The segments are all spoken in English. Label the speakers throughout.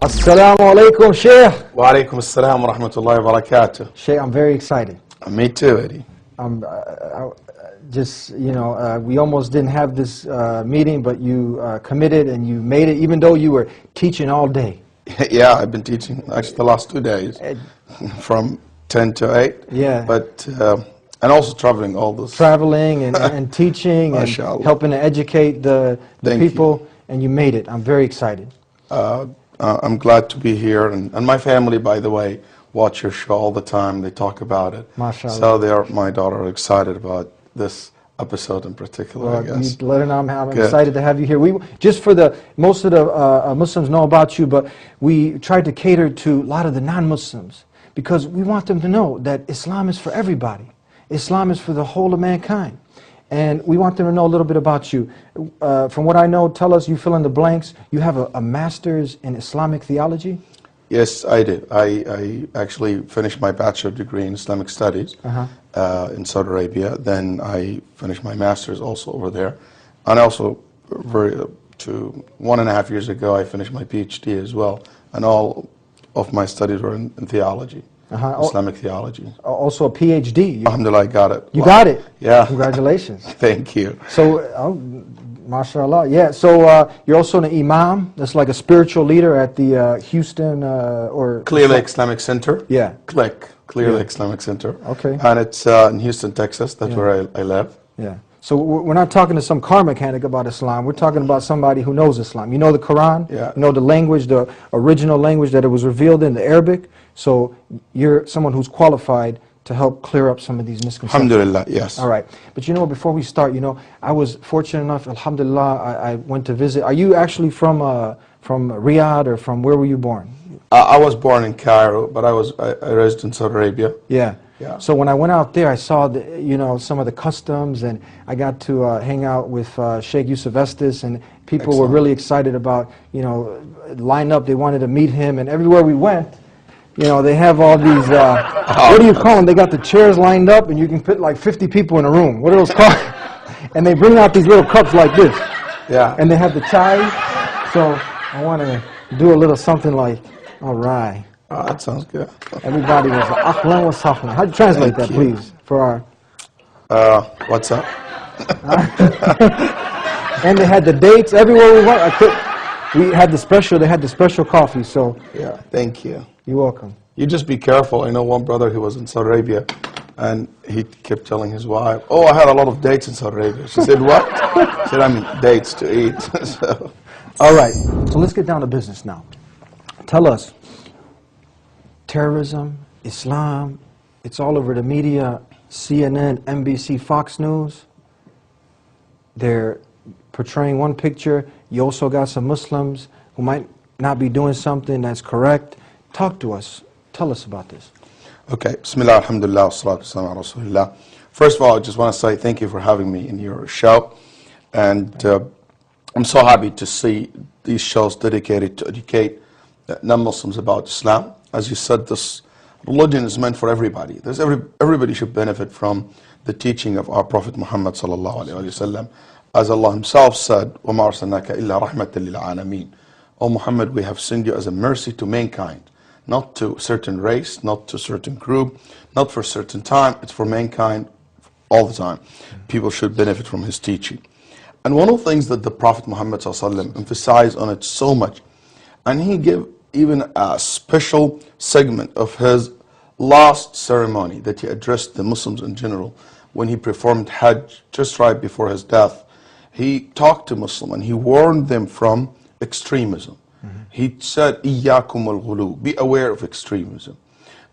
Speaker 1: Assalamu alaikum, Sheikh.
Speaker 2: Wa alaikum assalam wa rahmatullahi wa barakatuh.
Speaker 1: Sheikh, I'm very excited.
Speaker 2: Me too, Eddie.
Speaker 1: We almost didn't have this meeting, but you committed and you made it, even though you were teaching all day.
Speaker 2: Yeah, I've been teaching actually the last 2 days, from 10 to 8.
Speaker 1: Yeah.
Speaker 2: But and also traveling all this.
Speaker 1: Traveling and teaching and helping to educate the people, and you made it. I'm very excited.
Speaker 2: I'm glad to be here, and my family, by the way, watch your show all the time. They talk about it.
Speaker 1: MashaAllah.
Speaker 2: So my daughter are excited about this episode in particular,
Speaker 1: Well,
Speaker 2: I guess.
Speaker 1: you let her know I'm excited to have you here. Most of the Muslims know about you, but we tried to cater to a lot of the non-Muslims because we want them to know that Islam is for everybody. Islam is for the whole of mankind. And we want them to know a little bit about you. From what I know, tell us, you fill in the blanks. You have a master's in Islamic theology?
Speaker 2: Yes, I did. I actually finished my bachelor degree in Islamic Studies in Saudi Arabia. Then I finished my master's also over there. And also, 1.5 years ago, I finished my PhD as well. And all of my studies were in theology, Islamic theology.
Speaker 1: Also a PhD.
Speaker 2: Alhamdulillah, I got it.
Speaker 1: You got it?
Speaker 2: Yeah.
Speaker 1: Congratulations.
Speaker 2: Thank you.
Speaker 1: So, mashallah, yeah. So you're also an imam. That's like a spiritual leader at the Houston or
Speaker 2: Clear Lake Islamic Center.
Speaker 1: Yeah.
Speaker 2: Clear Lake Islamic Center.
Speaker 1: Okay.
Speaker 2: And it's in Houston, Texas. That's where I live.
Speaker 1: Yeah. So we're not talking to some car mechanic about Islam. We're talking about somebody who knows Islam. You know the Quran.
Speaker 2: Yeah.
Speaker 1: You know the language, the original language that it was revealed in, the Arabic. So you're someone who's qualified to help clear up some of these misconceptions.
Speaker 2: Alhamdulillah, yes.
Speaker 1: All right. But before we start, I was fortunate enough, alhamdulillah, I went to visit. Are you actually from Riyadh, or from where were you born?
Speaker 2: I was born in Cairo, but I raised in Saudi Arabia.
Speaker 1: Yeah.
Speaker 2: Yeah.
Speaker 1: So when I went out there, I saw some of the customs, and I got to hang out with Sheikh Yusuf Estes, and people were really excited about, line up. They wanted to meet him, and everywhere we went, they have all these, what do you call them? They got the chairs lined up, and you can put like 50 people in a room. What are those called? And they bring out these little cups like this.
Speaker 2: Yeah.
Speaker 1: And they have the chai. So I want to do a little something like, all right.
Speaker 2: Oh, that sounds good.
Speaker 1: Everybody was like, ahlan wa sahlan. How'd you translate that, please, for
Speaker 2: our... what's up?
Speaker 1: And they had the dates everywhere we went. They had the special coffee, so...
Speaker 2: Yeah, thank you.
Speaker 1: You're welcome.
Speaker 2: You just be careful. I know one brother who was in Saudi Arabia, and he kept telling his wife, "Oh, I had a lot of dates in Saudi Arabia." She said, "What?" He said, "I mean, dates to eat." So.
Speaker 1: All right, so let's get down to business now. Tell us, terrorism, Islam, it's all over the media, CNN, NBC, Fox News. They're portraying one picture. You also got some Muslims who might not be doing something that's correct. Talk to us. Tell us about this.
Speaker 2: Okay. Bismillah, alhamdulillah, wassalatu wassalamu ala rasulillah. First of all, I just want to say thank you for having me in your show. And I'm so happy to see these shows dedicated to educate non-Muslims about Islam. As you said, this religion is meant for everybody. Everybody should benefit from the teaching of our Prophet Muhammad sallallahu alaihi wasallam. As Allah Himself said, وَمَا أَرْسَلْنَاكَ إِلَّا رَحْمَةً لِلْعَالَمِينَ. O Muhammad, we have sent you as a mercy to mankind, not to a certain race, not to a certain group, not for a certain time. It's for mankind all the time. People should benefit from His teaching. And one of the things that the Prophet Muhammad ﷺ emphasized on it so much, and he gave even a special segment of his last ceremony that he addressed the Muslims in general when he performed Hajj just right before his death. He talked to Muslims and he warned them from extremism. He said, إِيَّاكُمُ الْغُلُو, be aware of extremism.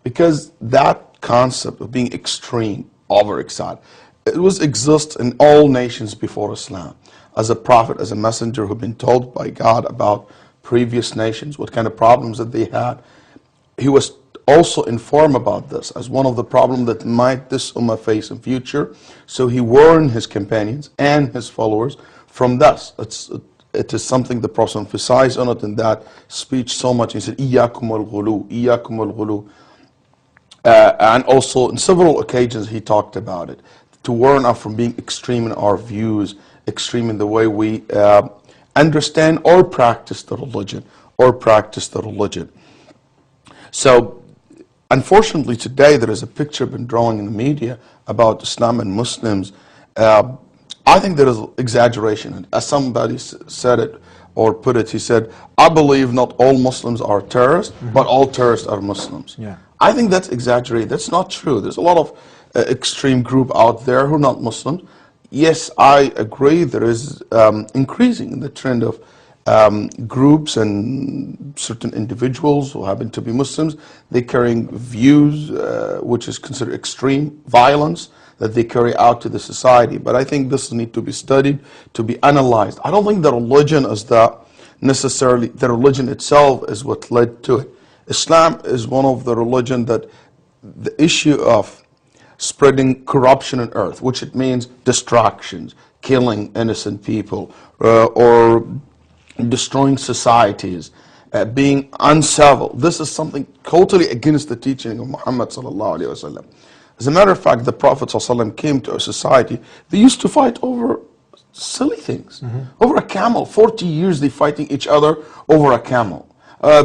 Speaker 2: Because that concept of being extreme, overexcited, it was exist in all nations before Islam. As a prophet, as a messenger who had been told by God about previous nations, what kind of problems that they had, he was also informed about this as one of the problems that might this ummah face in future. So he warned his companions and his followers from this. It is something the Prophet emphasized on it in that speech so much. He said, إِيَّاكُمُ الْغُلُو, إِيَّاكُمُ الْغُلُو. And also in several occasions he talked about it, to warn us from being extreme in our views, extreme in the way we understand or practice the religion, or practice the religion. So, unfortunately, today there is a picture been drawing in the media about Islam and Muslims. I think there is exaggeration. As somebody said it or put it, he said, I believe not all Muslims are terrorists, but all terrorists are Muslims.
Speaker 1: Yeah.
Speaker 2: I think that's exaggerated. That's not true. There's a lot of extreme group out there who are not Muslims. Yes, I agree there is increasing in the trend of groups and certain individuals who happen to be Muslims. They're carrying views which is considered extreme violence that they carry out to the society. But I think this needs to be studied, to be analyzed. I don't think the religion is that necessarily, the religion itself is what led to it. Islam is one of the religion that the issue of spreading corruption on earth, which it means distractions, killing innocent people, or destroying societies, being uncivil. This is something totally against the teaching of Muhammad sallallahu alaihi wasallam. As a matter of fact, the Prophet ﷺ came to a society, they used to fight over silly things, over a camel. 40 years they fighting each other over a camel.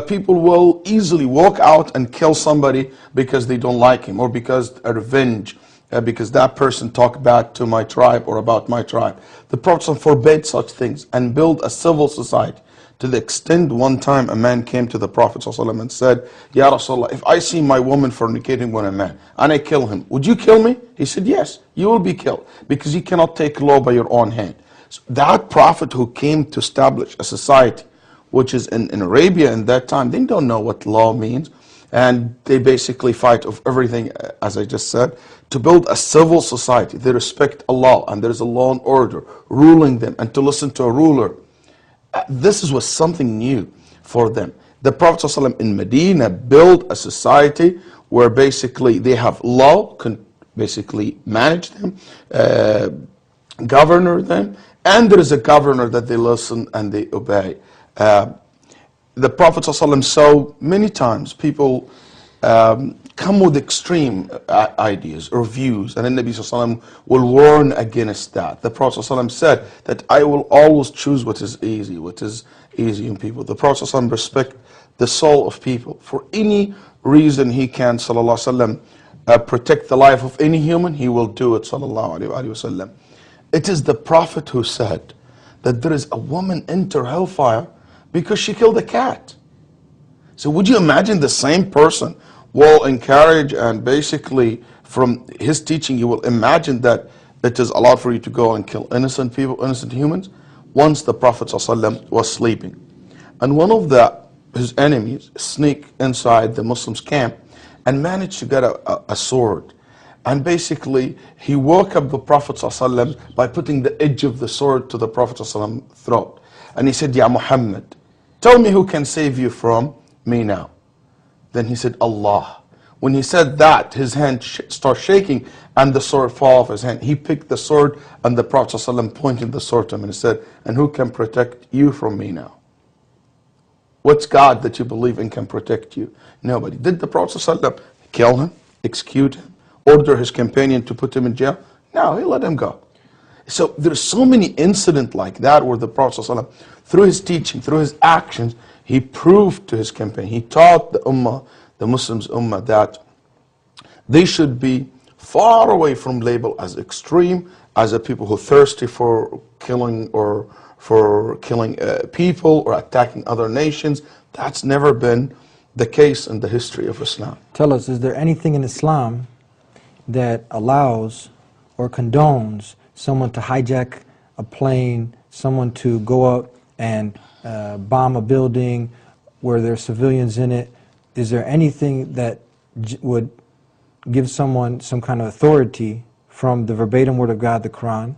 Speaker 2: People will easily walk out and kill somebody because they don't like him, or because a revenge, because that person talked bad to my tribe or about my tribe. The Prophet forbade such things and built a civil society. To the extent one time a man came to the Prophet ﷺ and said, Ya Rasulullah, if I see my woman fornicating with a man and I kill him, would you kill me? He said, yes, you will be killed, because you cannot take law by your own hand. So that Prophet who came to establish a society, which is in Arabia in that time, they don't know what law means, and they basically fight of everything, as I just said, to build a civil society. They respect Allah, and there is a law and order ruling them, and to listen to a ruler. This was something new for them. The Prophet ﷺ in Medina built a society where basically they have law, can basically manage them, governor them, and there is a governor that they listen and they obey. The Prophet ﷺ saw many times people come with extreme ideas or views, and the Nabi ﷺ will warn against that. The Prophet ﷺ said that I will always choose what is easy in people. The Prophet ﷺ respect the soul of people. For any reason he can, sallallahu alaihi wasallam, protect the life of any human, he will do it, sallallahu alaihi wasallam. It is the Prophet who said that there is a woman enter hellfire because she killed a cat. So would you imagine the same person will encourage, and basically from his teaching you will imagine that it is allowed for you to go and kill innocent people, innocent humans? Once the Prophet ﷺ was sleeping, and one of his enemies sneaked inside the Muslims' camp and managed to get a sword. And basically he woke up the Prophet ﷺ by putting the edge of the sword to the Prophet ﷺ's throat. And he said, Ya Muhammad, tell me who can save you from me now. Then he said, Allah. When he said that, his hand started shaking and the sword fell off his hand. He picked the sword, and the Prophet ﷺ pointed the sword to him and said, and who can protect you from me now? What's God that you believe in can protect you? Nobody. Did the Prophet ﷺ kill him, execute him, order his companion to put him in jail? No, he let him go. So there's so many incidents like that where the Prophet ﷺ, through his teaching, through his actions, he proved to his companion, he taught the Ummah, the Muslims Ummah, that they should be far away from label as extreme, as a people who are thirsty for killing or for killing people or attacking other nations. That's never been the case in the history of Islam.
Speaker 1: Tell us, is there anything in Islam that allows or condones someone to hijack a plane, someone to go out and bomb a building where there are civilians in it? Is there anything that would give someone some kind of authority from the verbatim word of God, the Quran,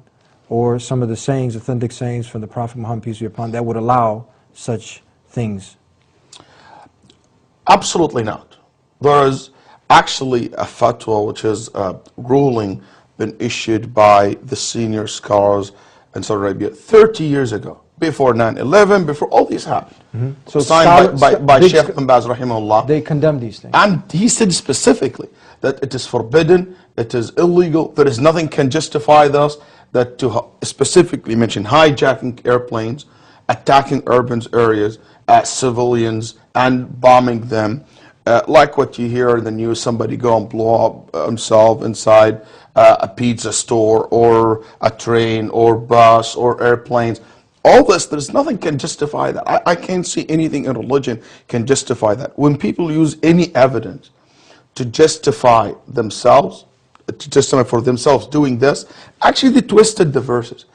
Speaker 1: or some of the sayings, authentic sayings from the Prophet Muhammad, peace be upon him, that would allow such things?
Speaker 2: Absolutely not. There is actually a fatwa, which is a ruling been issued by the senior scholars in Saudi Arabia 30 years ago, before 9/11, before all these happened.
Speaker 1: So
Speaker 2: signed by Sheikh Ibn Baz rahimahullah.
Speaker 1: They condemn these things.
Speaker 2: And he said specifically that it is forbidden, it is illegal, there is nothing can justify this, that to specifically mention hijacking airplanes, attacking urban areas, civilians and bombing them. Like what you hear in the news, somebody go and blow up himself inside a pizza store or a train or bus or airplanes. All this, there's nothing can justify that. I can't see anything in religion can justify that. When people use any evidence to justify themselves, to justify for themselves doing this, actually they twisted the verses.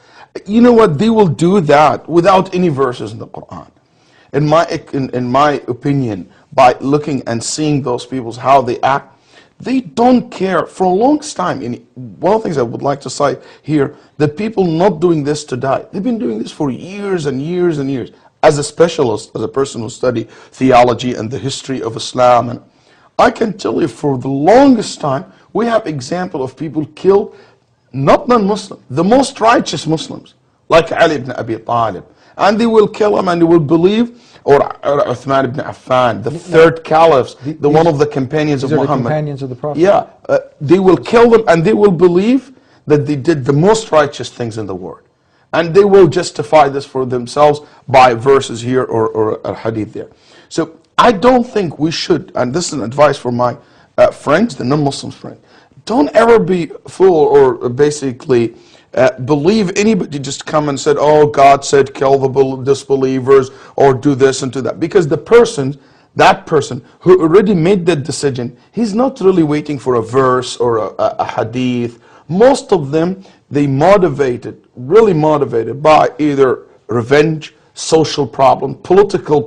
Speaker 2: You know what? They will do that without any verses in the Quran. In my opinion, by looking and seeing those people, how they act, they don't care for a long time. And one of the things I would like to cite here, the people not doing this to die, they've been doing this for years and years and years. As a specialist, as a person who studied theology and the history of Islam, and I can tell you for the longest time, we have example of people killed, not non-Muslim, the most righteous Muslims, like Ali ibn Abi Talib. And they will kill him and they will believe, or Uthman ibn Affan, the third caliph, the one of the companions of
Speaker 1: These are
Speaker 2: Muhammad.
Speaker 1: the companions of the Prophet.
Speaker 2: Yeah, they will kill them and they will believe that they did the most righteous things in the world. And they will justify this for themselves by verses here or a hadith there. So I don't think we should, and this is an advice for my friends, the non-Muslim friends, don't ever be fooled or basically believe anybody just come and said, oh, God said kill the disbelievers or do this and do that. Because that person who already made that decision, he's not really waiting for a verse or a hadith. Most of them, they really motivated by either revenge, social problem, politically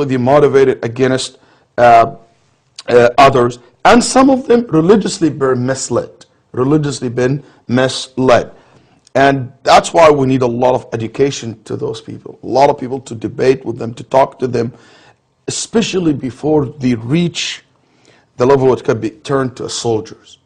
Speaker 2: they motivated against others. And some of them religiously been misled. And that's why we need a lot of education to those people, a lot of people to debate with them, to talk to them, especially before they reach the level it could be turned to soldiers.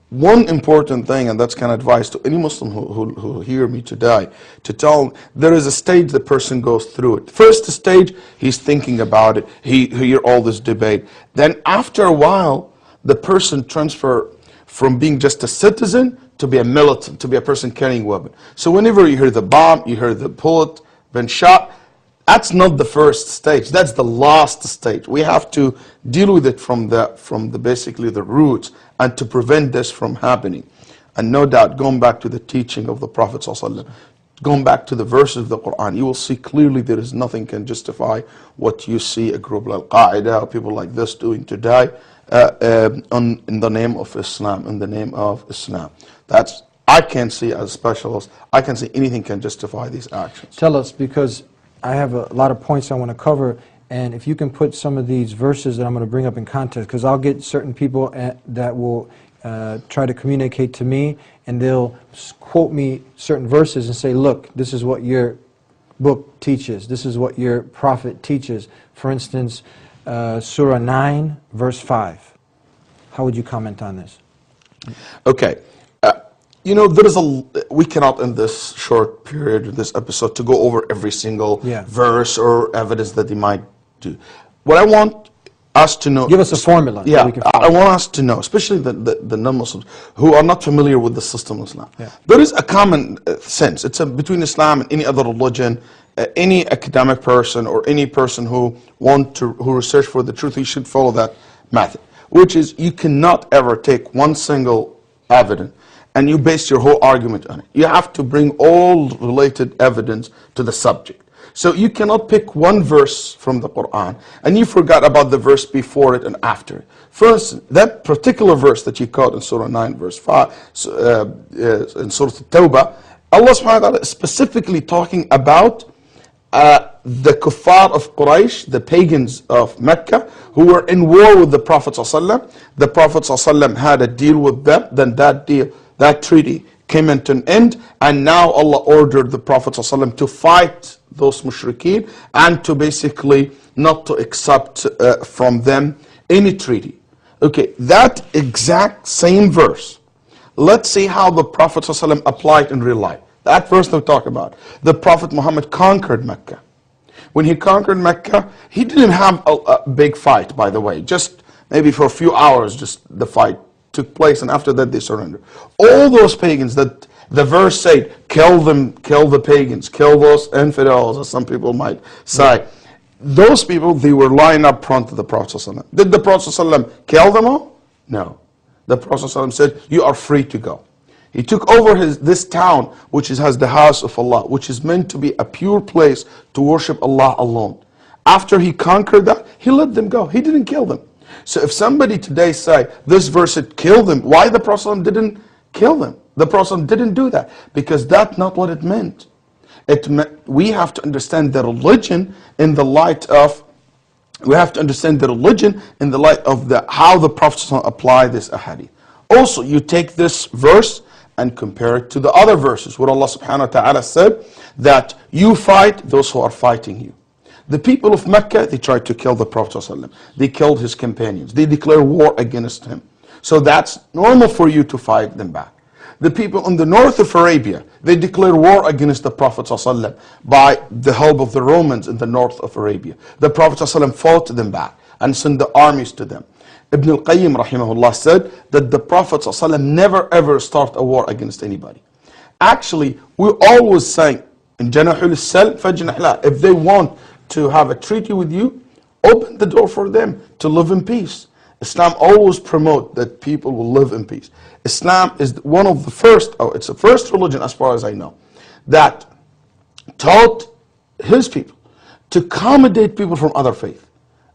Speaker 2: One important thing, and that's kind of advice to any Muslim who hear me today, to tell them there is a stage the person goes through it. First stage, he's thinking about it, he hear all this debate. Then after a while, the person transfer from being just a citizen to be a militant, to be a person carrying a weapon. So whenever you hear the bomb, you hear the bullet been shot, that's not the first stage. That's the last stage. We have to deal with it from basically the roots and to prevent this from happening. And no doubt, going back to the teaching of the Prophet ﷺ, going back to the verses of the Quran, you will see clearly there is nothing can justify what you see a group like Al-Qaeda, people like this doing today in the name of Islam, in the name of Islam. I can't see as a specialist, I can see anything can justify these actions.
Speaker 1: Tell us, because I have a lot of points I want to cover, and if you can put some of these verses that I'm going to bring up in context, because I'll get certain people that will try to communicate to me, and they'll quote me certain verses and say, look, this is what your book teaches, this is what your prophet teaches. For instance, Surah 9, verse 5. How would you comment on this?
Speaker 2: Okay. We cannot in this short period, in this episode, to go over every single verse or evidence that they might do. What I want us to know...
Speaker 1: Give us a formula.
Speaker 2: Yeah, I want us to know, especially the non-Muslims who are not familiar with the system of Islam. Yeah. There is a common sense. It's between Islam and any other religion. Any academic person or any person who research for the truth, he should follow that method, which is you cannot ever take one single evidence and you base your whole argument on it. You have to bring all related evidence to the subject. So you cannot pick one verse from the Quran and you forgot about the verse before it and after it. For instance, that particular verse that you quote in Surah 9, verse 5, in Surah At-Tawbah, Allah subhanahu wa ta'ala is specifically talking about the kuffar of Quraysh, the pagans of Mecca, who were in war with the Prophet ﷺ. The Prophet ﷺ had a deal with them, then that treaty came into an end, and now Allah ordered the Prophet ﷺ to fight those mushrikeen and to basically not to accept from them any treaty. Okay, that exact same verse, let's see how the Prophet ﷺ applied in real life. That verse that we talk about. The Prophet Muhammad conquered Mecca. When he conquered Mecca, he didn't have a big fight, by the way. Just maybe for a few hours, just the fight took place, and after that they surrendered. All those pagans that The verse said, kill them, kill the pagans, kill those infidels, as some people might say. Those people, they were lying up front to the Prophet ﷺ. Did the Prophet ﷺ kill them all? No. The Prophet ﷺ said, you are free to go. He took over this town, which has the house of Allah, which is meant to be a pure place to worship Allah alone. After he conquered that, he let them go. He didn't kill them. So if somebody today say, this verse said kill them, why the Prophet ﷺ didn't kill them? The Prophet ﷺ didn't do that, because that's not what it meant. We have to understand the religion in the light of how the Prophet ﷺ applied this ahadith. Also, you take this verse and compare it to the other verses where Allah subhanahu wa ta'ala said that you fight those who are fighting you. The people of Mecca, they tried to kill the Prophet ﷺ. They killed his companions. They declared war against him. So that's normal for you to fight them back. The people in the north of Arabia, they declared war against the Prophet ﷺ by the help of the Romans in the north of Arabia. The Prophet ﷺ fought them back and sent the armies to them. Ibn al-Qayyim rahimahullah said that the Prophet ﷺ never ever started a war against anybody. Actually, we always saying, in janahul salm fajnah la, if they want to have a treaty with you, open the door for them to live in peace. Islam always promote that people will live in peace. Islam is one of the first, it's the first religion as far as I know, that taught his people to accommodate people from other faiths.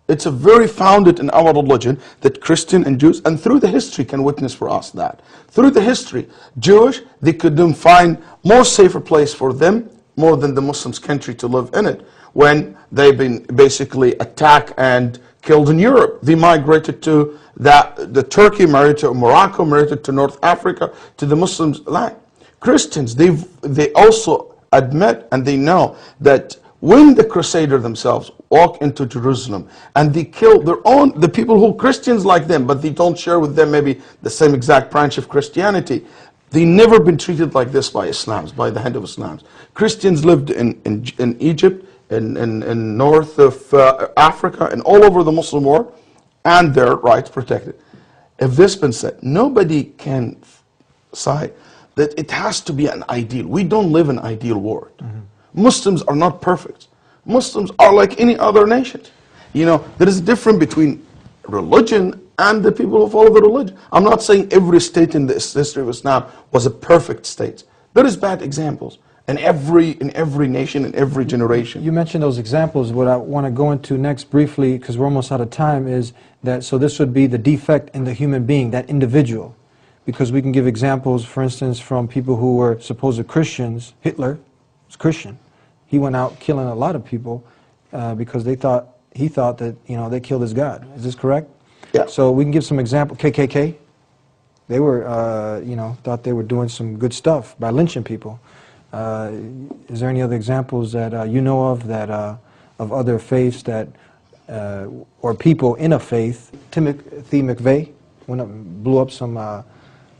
Speaker 2: It's a very founded in our religion that Christian and Jews, and through the history can witness for us that. Through the history, Jewish, they couldn't find more safer place for them more than the Muslims' country to live in it. When they've been basically attacked and killed in Europe, they migrated to the Turkey, migrated to Morocco, migrated to North Africa, to the Muslims' land. Christians, they also admit and they know that when the Crusaders themselves walk into Jerusalem and they kill the people who Christians like them, but they don't share with them maybe the same exact branch of Christianity, they never been treated like this by Islams, by the hand of Islams. Christians lived in Egypt, in north of Africa, and all over the Muslim world, and their rights protected. If this been said, nobody can say that it has to be an ideal. We don't live in an ideal world. Muslims are not perfect. Muslims are like any other nation. You know, there is a difference between religion and the people who follow the religion. I'm not saying every state in the history of Islam was a perfect state. There is bad examples in every nation, in every generation.
Speaker 1: You mentioned those examples. What I want to go into next briefly, because we're almost out of time, is that, so this would be the defect in the human being, that individual. Because we can give examples, for instance, from people who were supposed Christians. Hitler was Christian. He went out killing a lot of people because he thought that, you know, they killed his God. Is this correct?
Speaker 2: Yeah.
Speaker 1: So we can give some example. KKK, they were, you know, thought they were doing some good stuff by lynching people. Is there any other examples that you know of that of other faiths that or people in a faith? Timothy McVeigh went up and blew up some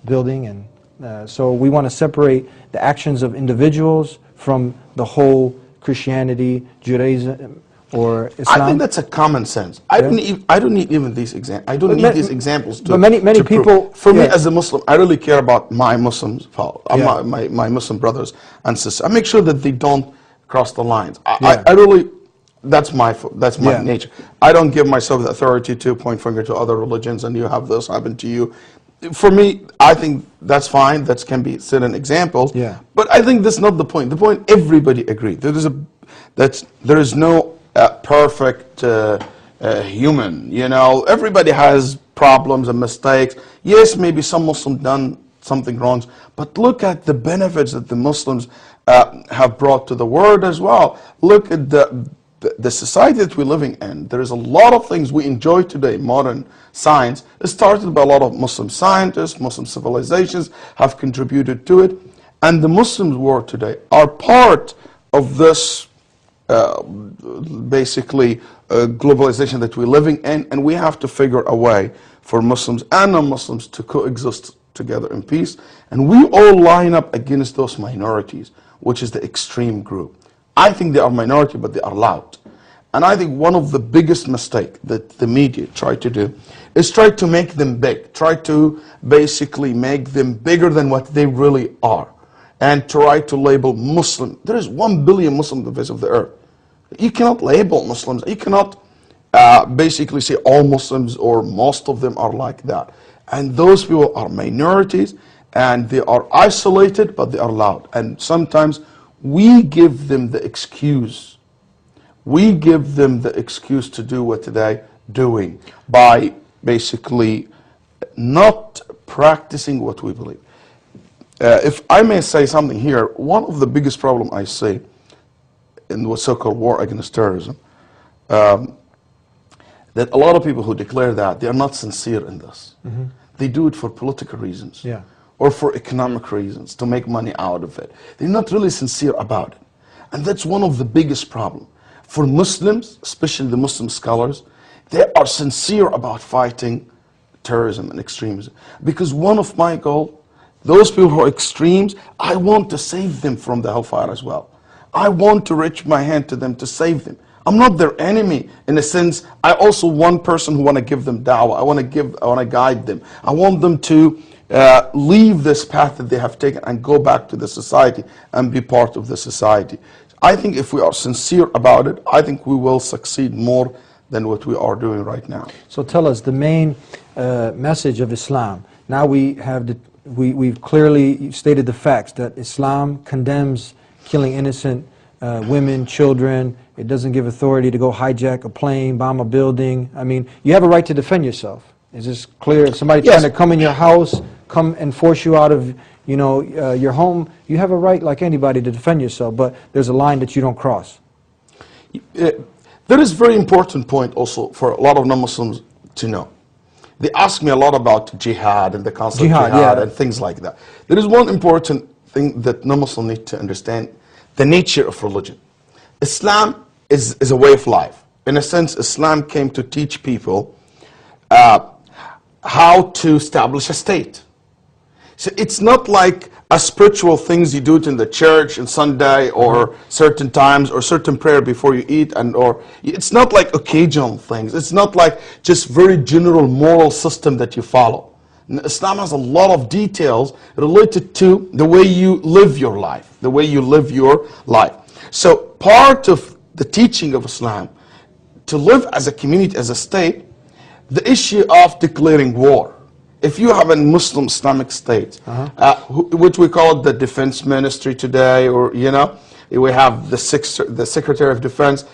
Speaker 1: building, and so we want to separate the actions of individuals from the whole Christianity, Judaism, or Islam.
Speaker 2: I think that's a common sense. I don't need even these examples. I don't need these examples to.
Speaker 1: But many
Speaker 2: to
Speaker 1: people.
Speaker 2: Prove. For me as a Muslim, I really care about my Muslims, my Muslim brothers and sisters. I make sure that they don't cross the lines. I really. That's my nature. I don't give myself the authority to point finger to other religions and you have this happen to you. For me, I think that's fine. That can be set an example.
Speaker 1: Yeah.
Speaker 2: But I think that's not the point. The point, everybody agreed. There is no perfect human. You know, everybody has problems and mistakes. Yes, maybe some Muslims done something wrong, but look at the benefits that the Muslims have brought to the world as well. Look at the society that we're living in. There is a lot of things we enjoy today. Modern science, it started by a lot of Muslim scientists, Muslim civilizations have contributed to it, and the Muslims world today are part of this basically globalization that we're living in, and we have to figure a way for Muslims and non-Muslims to coexist together in peace, and we all line up against those minorities, which is the extreme group. I think they are minority, but they are loud. And I think one of the biggest mistakes that the media try to do is try to make them big, try to basically make them bigger than what they really are. and try to label Muslim. There is 1 billion Muslims on the face of the earth. You cannot label Muslims. You cannot basically say all Muslims or most of them are like that. And those people are minorities, and they are isolated, but they are loud. And sometimes we give them the excuse. We give them the excuse to do what they're doing by basically not practicing what we believe. If I may say something here, one of the biggest problems I see in the so-called war against terrorism, that a lot of people who declare that, they are not sincere in this. Mm-hmm. They do it for political reasons, yeah, or for economic reasons, to make money out of it. They're not really sincere about it. And that's one of the biggest problems. For Muslims, especially the Muslim scholars, they are sincere about fighting terrorism and extremism. Because one of my goals, those people who are extremes, I want to save them from the hellfire as well. I want to reach my hand to them to save them. I'm not their enemy in a sense. I also one person who want to give them da'wah. I want to guide them. I want them to leave this path that they have taken and go back to the society and be part of the society. I think if we are sincere about it, I think we will succeed more than what we are doing right now.
Speaker 1: So tell us the main message of Islam. Now we have we've clearly stated the facts that Islam condemns killing innocent women, children. It doesn't give authority to go hijack a plane, bomb a building. I mean, you have a right to defend yourself. Is this clear? If somebody trying to come in your house, come and force you out of, your home, you have a right, like anybody, to defend yourself. But there's a line that you don't cross.
Speaker 2: There is a very important point also for a lot of non-Muslims to know. They ask me a lot about jihad and the concept of jihad and things like that. There is one important thing that non-Muslims need to understand: the nature of religion. Islam is a way of life. In a sense, Islam came to teach people how to establish a state. So it's not like a spiritual things you do it in the church on Sunday or certain times or certain prayer before you eat, or it's not like occasional things. It's not like just very general moral system that you follow. Islam has a lot of details related to the way you live your life, the way you live your life. So part of the teaching of Islam, to live as a community, as a state, the issue of declaring war. If you have a Muslim Islamic state, which we call it the defense ministry today, or we have the Secretary of Defense,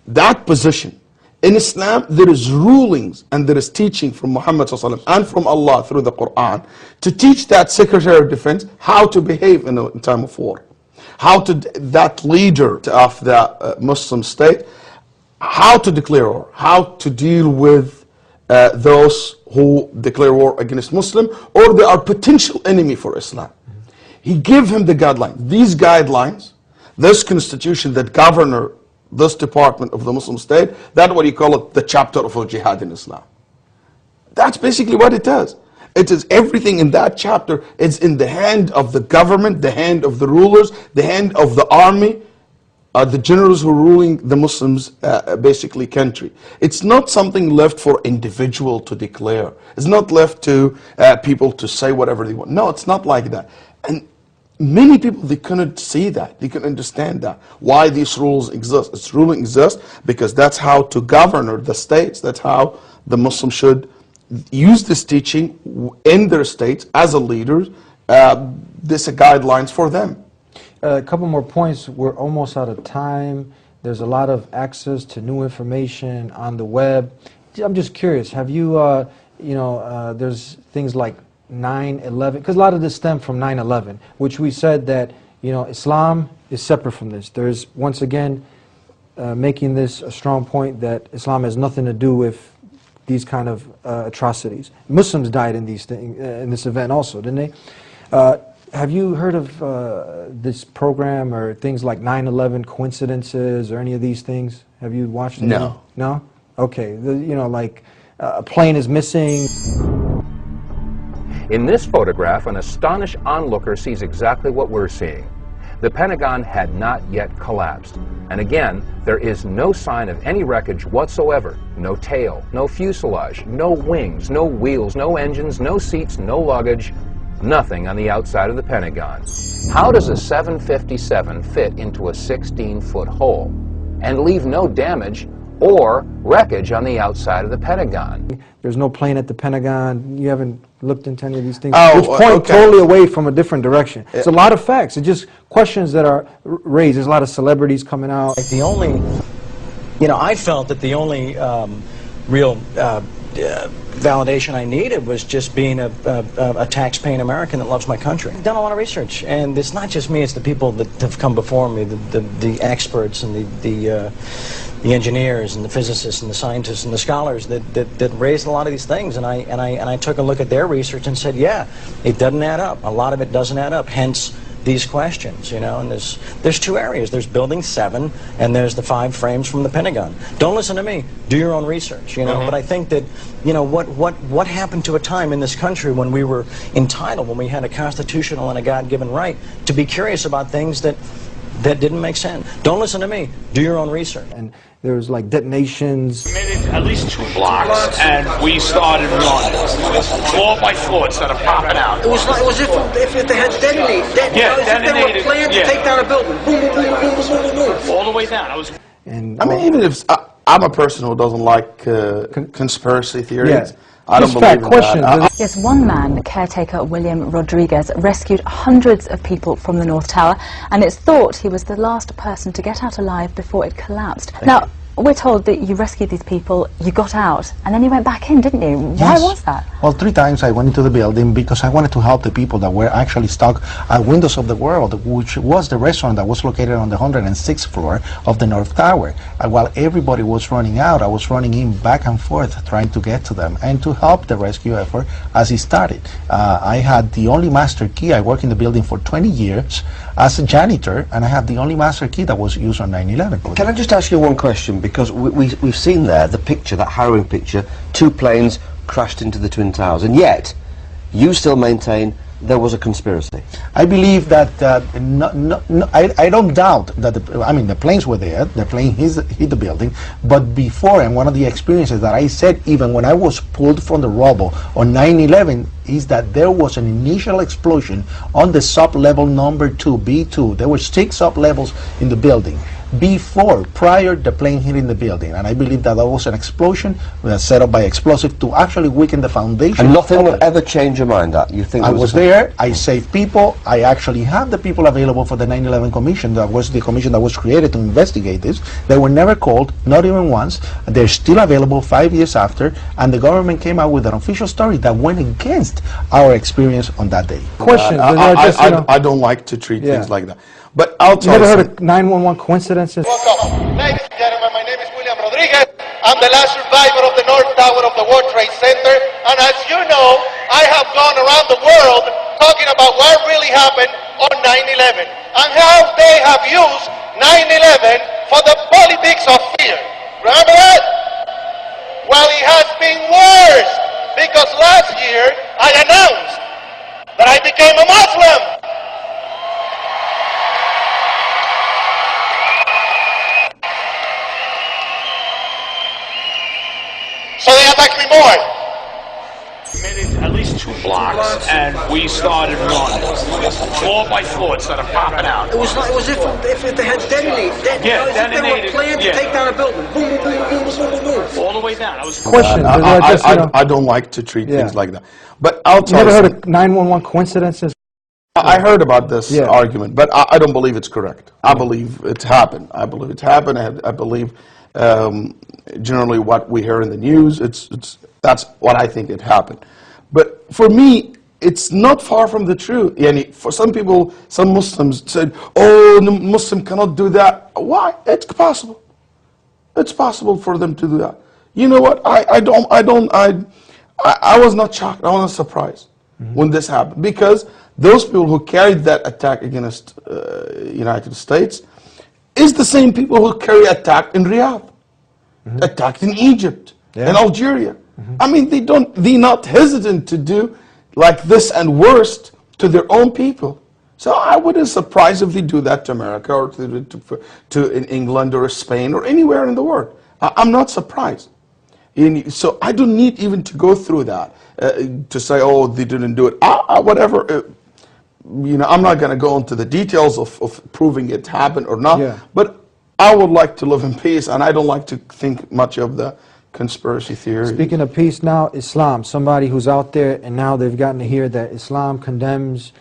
Speaker 2: that position. In Islam, there is rulings and there is teaching from Muhammad ﷺ and from Allah through the Quran to teach that Secretary of Defense how to behave in a time of war. That leader of the Muslim state, how to declare war, how to deal with those who declare war against Muslim or they are potential enemy for Islam. He gave him the guidelines. These guidelines, this constitution that govern this department of the Muslim state, that's what you call it, the chapter of al-Jihad in Islam. That's basically what it is. It is everything in that chapter. It's in the hand of the government, the hand of the rulers, the hand of the army, the generals who are ruling the Muslims, basically country. It's not something left for individual to declare. It's not left to people to say whatever they want. No, it's not like that. And many people, they couldn't see that. They couldn't understand that. Why these rules exist. This ruling exists because that's how to govern the states. That's how the Muslims should use this teaching in their states as a leader. These are guidelines for them.
Speaker 1: A couple more points. We're almost out of time. There's a lot of access to new information on the web. I'm just curious, have you, there's things like 9/11, because a lot of this stemmed from 9/11, which we said that, Islam is separate from this. There's, once again, making this a strong point that Islam has nothing to do with these kind of atrocities. Muslims died in these things, in this event also, didn't they? Have you heard of this program or things like 9/11 coincidences or any of these things? Have you watched them?
Speaker 2: No.
Speaker 1: No? Okay. Like a plane is missing.
Speaker 3: In this photograph, an astonished onlooker sees exactly what we're seeing. The Pentagon had not yet collapsed. And again, there is no sign of any wreckage whatsoever. No tail, no fuselage, no wings, no wheels, no engines, no seats, no luggage, nothing on the outside of the Pentagon. How does a 757 fit into a 16-foot hole and leave no damage or wreckage on the outside of the Pentagon?
Speaker 1: There's no plane at the Pentagon. You haven't looked into any of these things,
Speaker 2: Oh,
Speaker 1: which point
Speaker 2: okay.
Speaker 1: totally away from a different direction. It's a lot of facts. It's just questions that are raised. There's a lot of celebrities coming out.
Speaker 4: The only, you know, I felt that the only real validation I needed was just being a tax-paying American that loves my country. I've done a lot of research, and it's not just me, it's the people that have come before me, the experts and the engineers and the physicists and the scientists and the scholars that raised a lot of these things, and I took a look at their research and said, yeah, it doesn't add up. A lot of it doesn't add up, hence these questions, you know, and there's two areas. There's Building 7 and there's the 5 frames from the Pentagon. Don't listen to me. Do your own research, you know. But I think that, you know, what happened to a time in this country when we were entitled, when we had a constitutional and a God-given right to be curious about things that didn't make sense. Don't listen to me. Do your own research.
Speaker 1: And there was like detonations.
Speaker 5: We made it at least 2 blocks, and we started running floor by floor instead of popping out.
Speaker 6: It was like, it was if they had detonated.
Speaker 5: Yeah,
Speaker 6: as if they were
Speaker 5: detonated,
Speaker 6: planned to
Speaker 5: yeah.
Speaker 6: take down a building. Boom, boom, boom, boom, boom, boom, boom, boom.
Speaker 5: All the way down. I was.
Speaker 1: And
Speaker 2: I mean, even if I'm a person who doesn't like conspiracy theories,
Speaker 1: Yeah.
Speaker 2: I don't
Speaker 1: Just
Speaker 2: believe
Speaker 1: fact
Speaker 2: in
Speaker 1: questions.
Speaker 2: that.
Speaker 7: Yes, one man, caretaker William Rodriguez, rescued hundreds of people from the North Tower, and it's thought he was the last person to get out alive before it collapsed. Now, we're told that you rescued these people, you got out, and then you went back in, didn't you? Why
Speaker 8: Yes.
Speaker 7: was that?
Speaker 8: Well, 3 times I went into the building because I wanted to help the people that were actually stuck at Windows of the World, which was the restaurant that was located on the 106th floor of the North Tower. While everybody was running out, I was running in back and forth trying to get to them and to help the rescue effort as it started. I had the only master key. I worked in the building for 20 years as a janitor, and I had the only master key that was used on 9/11.
Speaker 9: Can I just ask you one question? Because we've seen there the picture, that harrowing picture, 2 planes crashed into the Twin Towers, and yet you still maintain there was a conspiracy.
Speaker 8: I believe that I don't doubt that the planes were there. The plane hit the building, but before, and one of the experiences that I said even when I was pulled from the rubble on 9/11 is that there was an initial explosion on the sub-level number 2, B2. There were 6 sub-levels in the building prior the plane hitting the building, and I believe that was an explosion set up by explosive to actually weaken the foundation.
Speaker 9: And nothing will ever change your mind that you think
Speaker 8: I was there, I saved people, I actually have the people available for the 9/11 Commission. That was the commission that was created to investigate this. They were never called, not even once. They're still available 5 years after, and the government came out with an official story that went against our experience on that day.
Speaker 1: Questions. that are just, you know,
Speaker 2: I don't like to treat
Speaker 1: Yeah.
Speaker 2: things like that. But I'll
Speaker 1: you
Speaker 2: tell
Speaker 1: never
Speaker 2: you
Speaker 1: heard of 911 coincidences?
Speaker 10: Welcome. Ladies and gentlemen, my name is William Rodriguez. I'm the last survivor of the North Tower of the World Trade Center. And as you know, I have gone around the world talking about what really happened on 9/11 and how they have used 9/11 for the politics of fear. Remember that? Well, it has been worse because last year I announced that I became a Muslim. So they attacked me more.
Speaker 5: We made it at least 2 blocks, and we started running floor by floor instead of popping out.
Speaker 6: It was like, it was if they had detonated.
Speaker 5: Yeah,
Speaker 6: as if they were
Speaker 5: detonated,
Speaker 6: planned to
Speaker 5: yeah.
Speaker 6: take down a building. Boom, boom, boom, boom, boom, boom, boom, boom.
Speaker 5: All the way down. I was.
Speaker 1: Questions. that are just, you know,
Speaker 2: I don't like to treat
Speaker 1: Yeah.
Speaker 2: things like that. But I'll
Speaker 1: you
Speaker 2: tell you
Speaker 1: never heard
Speaker 2: something.
Speaker 1: of 911 coincidences?
Speaker 2: I heard about this
Speaker 1: Yeah.
Speaker 2: argument, but I don't believe it's correct. I believe it's happened. I believe it's happened. I believe generally what we hear in the news, that's what I think it happened. But for me, it's not far from the truth. For some people, some Muslims said, "Oh, the Muslim cannot do that." Why? It's possible. It's possible for them to do that. You know what? I was not shocked. I was not surprised when this happened, because those people who carried that attack against United States is the same people who carry attack in Riyadh, attacked in Egypt, in Algeria. I mean, they're not hesitant to do like this and worse to their own people. So I wouldn't surprise if they do that to America or to in England or Spain or anywhere in the world. I'm not surprised. So I don't need even to go through that to say, oh, they didn't do it. Whatever. I'm not going to go into the details of proving it happened or not.
Speaker 1: Yeah.
Speaker 2: But I would like to live in peace, and I don't like to think much of the conspiracy theory.
Speaker 1: Speaking of peace now, Islam, somebody who's out there and now they've gotten to hear that Islam condemns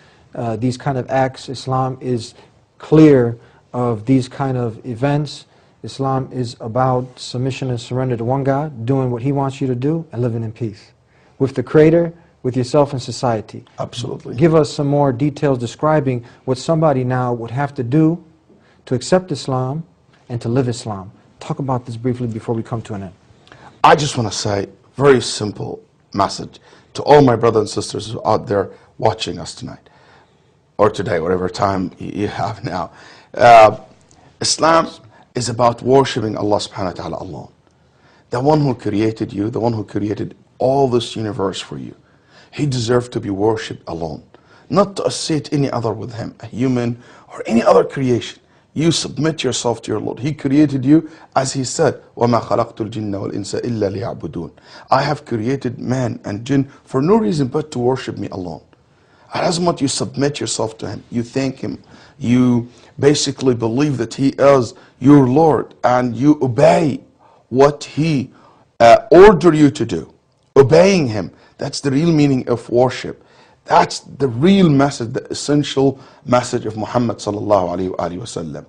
Speaker 1: these kind of acts. Islam is clear of these kind of events. Islam is about submission and surrender to one God, doing what He wants you to do, and living in peace with the Creator, with yourself and society.
Speaker 2: Absolutely.
Speaker 1: Give us some more details describing what somebody now would have to do to accept Islam and to live Islam. Talk about this briefly before we come to an end.
Speaker 2: I just want to say very simple message to all my brothers and sisters who are out there watching us tonight, or today, whatever time you have now. Islam is about worshiping Allah subhanahu wa ta'ala alone. The one who created you, the one who created all this universe for you. He deserves to be worshipped alone, not to associate any other with Him, a human or any other creation. You submit yourself to your Lord. He created you, as He said, وَمَا خَلَقْتُ الْجِنَّ وَالْإِنسَ إِلَّا لِيَعْبُدُونَ. I have created man and jinn for no reason but to worship me alone. And as much you submit yourself to Him, you thank Him, you basically believe that He is your Lord, and you obey what He ordered you to do. Obeying Him, that's the real meaning of worship. That's the real message, the essential message of Muhammad sallallahu alaihi wasallam.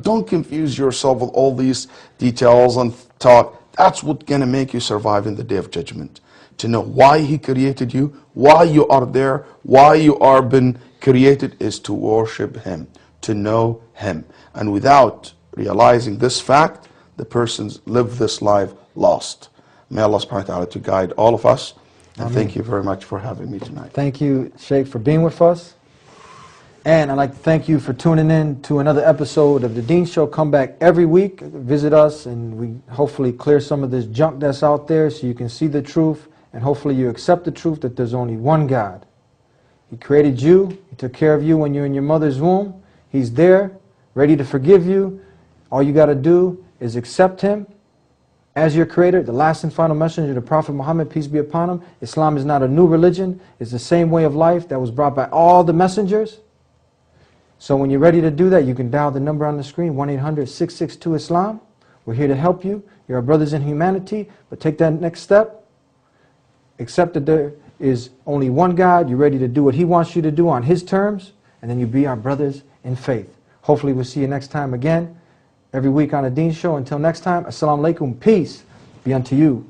Speaker 2: Don't confuse yourself with all these details and talk. That's what's going to make you survive in the Day of Judgment. To know why He created you, why you are there, why you are been created, is to worship Him, to know Him. And without realizing this fact, the persons live this life lost. May Allah subhanahu wa ta'ala to guide all of us. And thank you very much for having me tonight.
Speaker 1: Thank you, Sheikh, for being with us. And I'd like to thank you for tuning in to another episode of The Deen Show. Come back every week, visit us, and we hopefully clear some of this junk that's out there so you can see the truth, and hopefully you accept the truth that there's only one God. He created you. He took care of you when you're in your mother's womb. He's there, ready to forgive you. All you got to do is accept Him as your creator, the last and final messenger, the Prophet Muhammad, peace be upon him. Islam is not a new religion. It's the same way of life that was brought by all the messengers. So when you're ready to do that, you can dial the number on the screen, 1-800-662-ISLAM. We're here to help you. You're our brothers in humanity, but take that next step. Accept that there is only one God. You're ready to do what He wants you to do on His terms, and then you be our brothers in faith. Hopefully we'll see you next time again, every week on The Deen Show. Until next time, Assalamu alaikum, peace be unto you.